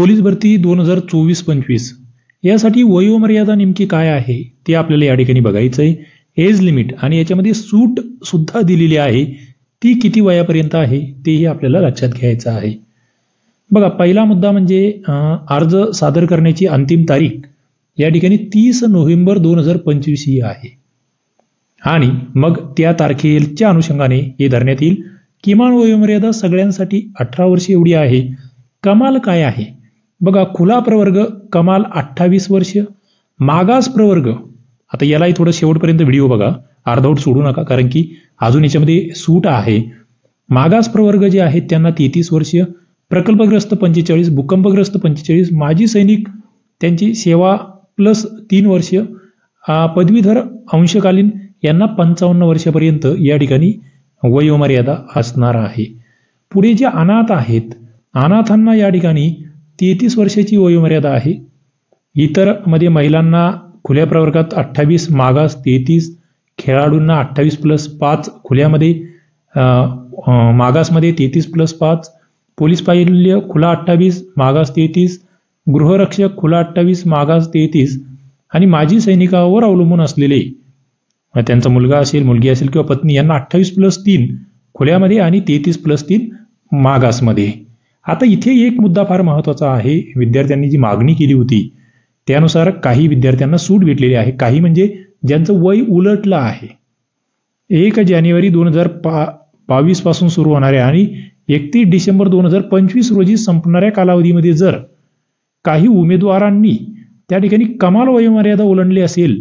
Police भरती 2024-25 यासाठी वयोमर्यादा नेमकी काय आहे ते आपल्याला या ठिकाणी बघायचं आहे. एज लिमिट आणि याच्यामध्ये सूट सुद्धा दिलेली आहे, ती किती वयापर्यंत आहे तेही आपल्याला लक्षात घ्यायचं आहे. बघा, पहिला मुद्दा म्हणजे अर्ज सादर करण्याची अंतिम तारीख या ठिकाणी 30 नोव्हेंबर 2025 ही आहे. आणि मग त्या तारखेच्या अनुषंगाने हे धरण्यात येईल. किमान वयोमर्यादा सगळ्यांसाठी 18 वर्षे एवढी आहे. कमाल काय आहे? बघा, खुला प्रवर्ग कमाल 28 वर्ष, मागास प्रवर्ग, आता यालाही थोडं शेवटपर्यंत व्हिडिओ बघा, अर्धवट सोडू नका, कारण की अजून याच्यामध्ये सूट आहे. मागास प्रवर्ग जे आहेत त्यांना 33 वर्ष, प्रकल्पग्रस्त 45, भूकंपग्रस्त 45, माजी सैनिक त्यांची सेवा प्लस 3 वर्ष, पदवीधर अंशकालीन यांना 55 वर्षापर्यंत या ठिकाणी वयोमर्यादा असणार आहे. पुढे जे अनाथ आहेत, अनाथांना या ठिकाणी 33 वर्षाची वयोमर्यादा आहे. इतर मध्ये महिलांना खुल्या प्रवर्गात 28, मागास 33, खेळाडूंना 28+5, खुल्यामध्ये मागासमध्ये 33+5, पोलीस पाल्य खुला 28, मागास 33, गृहरक्षक खुला 28, मागास 33 आणि माजी सैनिकावर अवलंबून असलेले त्यांचा मुलगा असेल, मुलगी असेल किंवा पत्नी यांना 28+3 खुल्यामध्ये आणि 33+3 मागासमध्ये. आता इथे एक मुद्दा फार महत्त्वाचा आहे. विद्यार्थ्यांनी जी मागणी केली होती त्यानुसार काही विद्यार्थ्यांना सूट भेटलेली आहे. काही म्हणजे ज्यांचं वय उलटलं आहे. 1 जानेवारी 2022 पासून सुरू होणाऱ्या आणि 31 डिसेंबर 2025 रोजी संपणाऱ्या कालावधीमध्ये जर काही उमेदवारांनी त्या ठिकाणी कमाल वयोमर्यादा ओलांडली असेल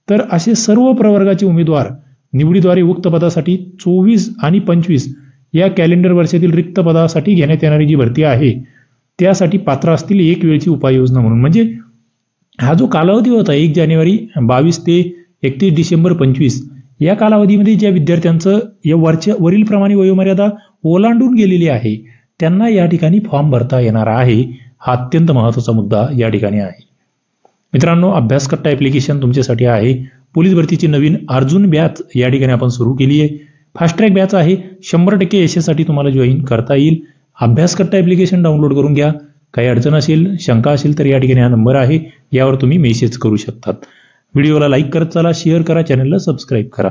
तर असे सर्व प्रवर्गाचे उमेदवार निवडीद्वारे उक्त पदासाठी 24 आणि 25 या कॅलेंडर वर्षातील रिक्त पदासाठी घेण्यात येणारी जी भरती आहे त्यासाठी पात्र असतील. एक वेळची उपाययोजना म्हणून, म्हणजे हा जो कालावधी होता 1 जानेवारी 22 ते 31 डिसेंबर 25 या कालावधीमध्ये ज्या विद्यार्थ्यांचं या वरील प्रमाणे वयोमर्यादा ओलांडून गेलेली आहे त्यांना या ठिकाणी फॉर्म भरता येणार आहे. हा अत्यंत महत्त्वाचा मुद्दा या ठिकाणी आहे. मित्रांनो, अभ्यास कट्टा ॲप्लिकेशन तुमच्यासाठी आहे. पोलीस भरतीची नवीन अर्जुन बॅच या ठिकाणी आपण सुरू केली आहे. फास्ट ट्रॅक बॅच आहे. 100% यशासाठी तुम्हाला जॉईन करता येईल. अभ्यास कट्टा ॲप्लिकेशन डाउनलोड करून घ्या. काही अडचण असेल, शंका असेल तर या ठिकाणी हा नंबर आहे, यावर तुम्ही मेसेज करू शकतात. व्हिडिओला लाईक करत चला, शेअर करा, चॅनलला सबस्क्राईब करा.